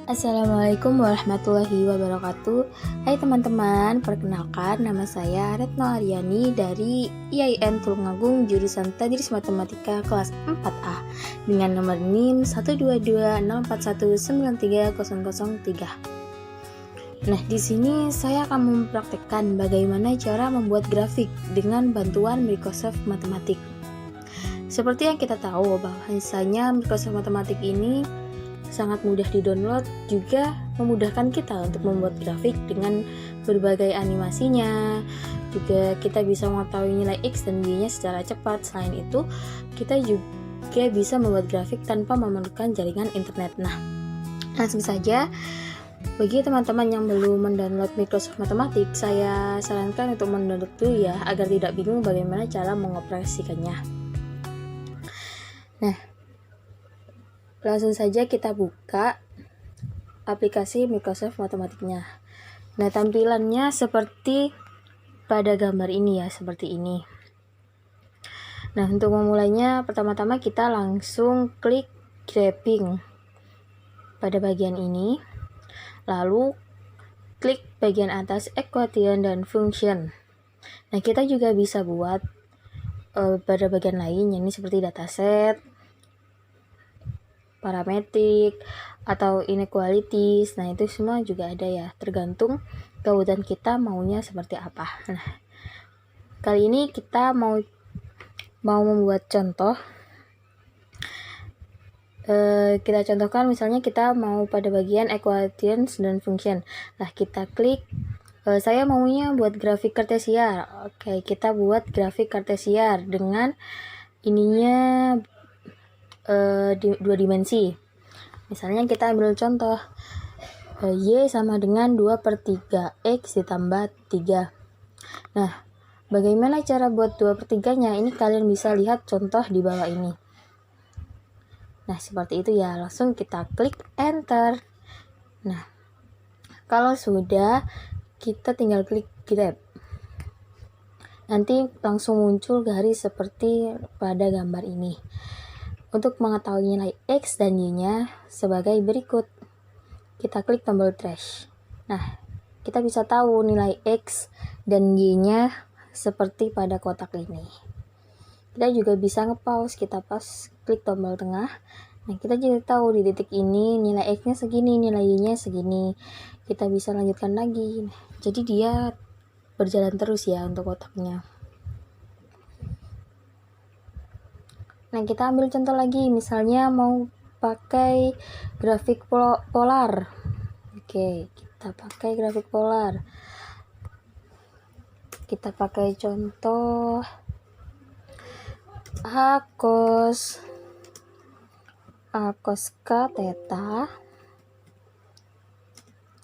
Assalamualaikum warahmatullahi wabarakatuh. Hai teman-teman, perkenalkan nama saya Retno Aryani dari IAIN Tulungagung jurusan Tadris Matematika kelas 4A dengan nomor NIM 12204193003. Nah, di sini saya akan mempraktekkan bagaimana cara membuat grafik dengan bantuan Microsoft Matematik. Seperti yang kita tahu bahwasanya Microsoft Matematik ini sangat mudah di-download, juga memudahkan kita untuk membuat grafik dengan berbagai animasinya. Juga kita bisa mengetahui nilai X dan Y-nya secara cepat. Selain itu, kita juga bisa membuat grafik tanpa memerlukan jaringan internet. Nah, langsung saja, bagi teman-teman yang belum mendownload Microsoft Matematik, saya sarankan untuk mendownload dulu ya, agar tidak bingung bagaimana cara mengoperasikannya. Nah, langsung saja kita buka aplikasi Microsoft Matematiknya. Nah, tampilannya seperti pada gambar ini ya, seperti ini. Nah, untuk memulainya, pertama-tama kita langsung klik graphing pada bagian ini. Lalu, klik bagian atas equation dan function. Nah, kita juga bisa buat pada bagian lain, ini seperti dataset, parametrik, atau inequalities. Nah, itu semua juga ada ya, tergantung kebutuhan kita maunya seperti apa. Nah, kali ini kita mau membuat contoh. Kita contohkan, misalnya kita mau pada bagian equations dan function. Nah, kita klik, saya maunya buat grafik kartesiar. Oke, kita buat grafik kartesiar dengan ininya dua dimensi. Misalnya kita ambil contoh, Y sama dengan 2/3 X ditambah 3. Nah, bagaimana cara buat 2/3-nya? Ini kalian bisa lihat contoh di bawah ini. Nah, seperti itu ya, langsung kita klik enter. Nah, kalau sudah, kita tinggal klik grab. Nanti langsung muncul garis seperti pada gambar ini. Untuk mengetahui nilai X dan Y-nya sebagai berikut. Kita klik tombol trash. Nah, kita bisa tahu nilai X dan Y-nya seperti pada kotak ini. Kita juga bisa nge-pause, kita pause, klik tombol tengah. Nah, kita jadi tahu di titik ini nilai X-nya segini, nilai Y-nya segini. Kita bisa lanjutkan lagi. Jadi dia berjalan terus ya untuk kotaknya. Nah, kita ambil contoh lagi, misalnya mau pakai grafik polar. Oke, kita pakai grafik polar. Kita pakai contoh A cos K theta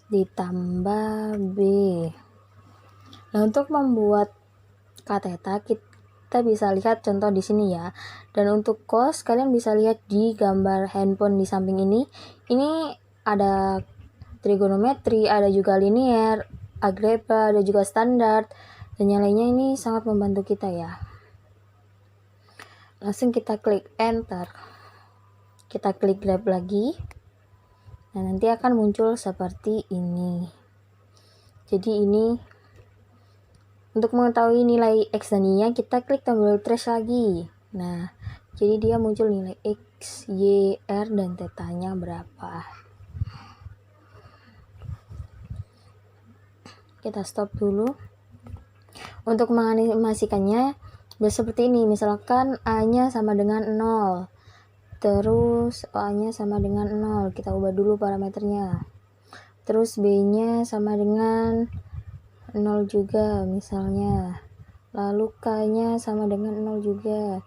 ditambah B. Nah, untuk membuat K theta kita bisa lihat contoh di sini ya. Dan untuk cos kalian bisa lihat di gambar handphone di samping ini. Ini ada trigonometri, ada juga linear, algebra, ada juga standar, dan yang lainnya. Ini sangat membantu kita ya. Langsung kita klik enter. Kita klik grab lagi. Nah, nanti akan muncul seperti ini. Jadi ini untuk mengetahui nilai X dan Y-nya, kita klik tombol trace lagi. Nah, jadi dia muncul nilai X, Y, R, dan theta-nya berapa. Kita stop dulu. Untuk menganimasikannya, seperti ini. Misalkan A-nya sama dengan 0. Terus A-nya sama dengan 0. Kita ubah dulu parameternya. Terus B-nya sama dengan 0 juga misalnya. Lalu K-nya sama dengan 0 juga.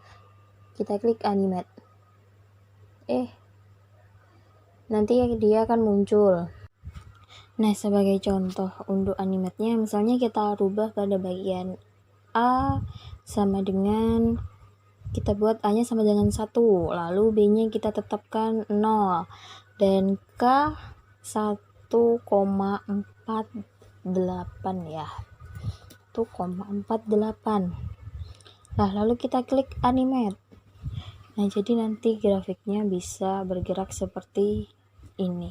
Kita klik animate. Nanti dia akan muncul. Nah, sebagai contoh untuk animate-nya, misalnya kita rubah pada bagian A sama dengan, kita buat A-nya sama dengan 1, lalu B-nya kita tetapkan 0, dan K 1,48 ya, 1,48. Nah, lalu kita klik animate. Nah, jadi nanti grafiknya bisa bergerak seperti ini.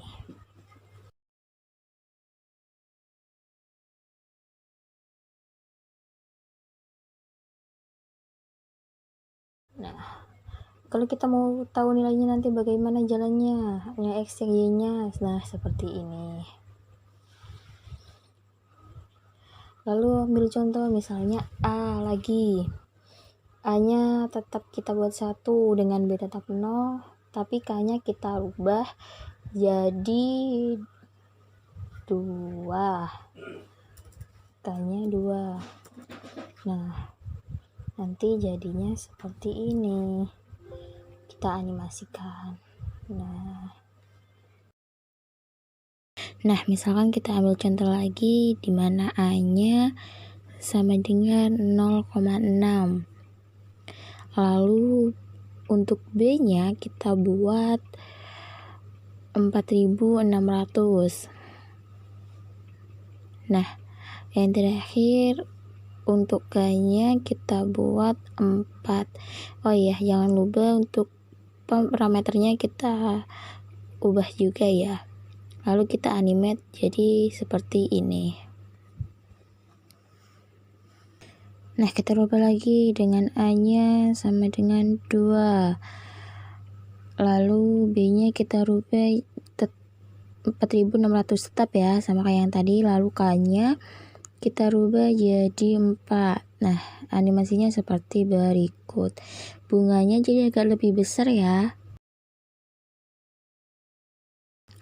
Nah, kalau kita mau tahu nilainya nanti bagaimana jalannya, nilai X yang Y-nya, nah seperti ini. Lalu ambil contoh misalnya A lagi. A-nya tetap kita buat 1 dengan B tetap 0, tapi K-nya kita rubah jadi 2. K-nya 2. Nah, nanti jadinya seperti ini. Kita animasikan. Nah, misalkan kita ambil contoh lagi di mana A-nya sama dengan 0,6. Lalu untuk B-nya kita buat 4.600. Nah, yang terakhir untuk K-nya kita buat 4. Oh iya, jangan lupa untuk parameternya kita ubah juga ya. Lalu kita animate jadi seperti ini. Nah, kita rubah lagi dengan A-nya sama dengan 2. Lalu B-nya kita rubah 4.600 tetap ya, sama kayak yang tadi. Lalu K-nya kita rubah jadi 4. Nah, animasinya seperti berikut. Bunganya jadi agak lebih besar ya.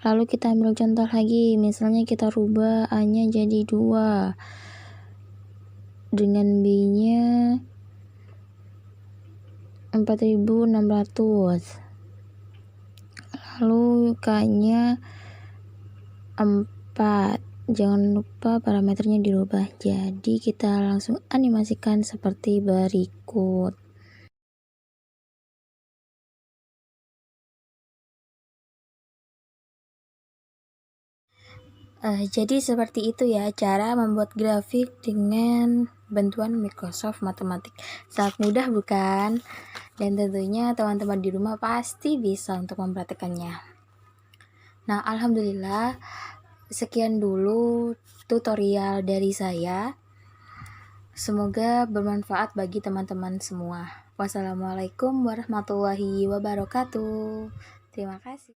Lalu kita ambil contoh lagi, misalnya kita rubah A-nya jadi 2. Dengan B-nya 4.600. Lalu K-nya 4. Jangan lupa parameternya dirubah. Jadi kita langsung animasikan seperti berikut. Jadi seperti itu ya cara membuat grafik dengan bantuan Microsoft Matematik. Sangat mudah bukan? Dan tentunya teman-teman di rumah pasti bisa untuk mempraktekannya. Nah, alhamdulillah sekian dulu tutorial dari saya. Semoga bermanfaat bagi teman-teman semua. Wassalamualaikum warahmatullahi wabarakatuh. Terima kasih.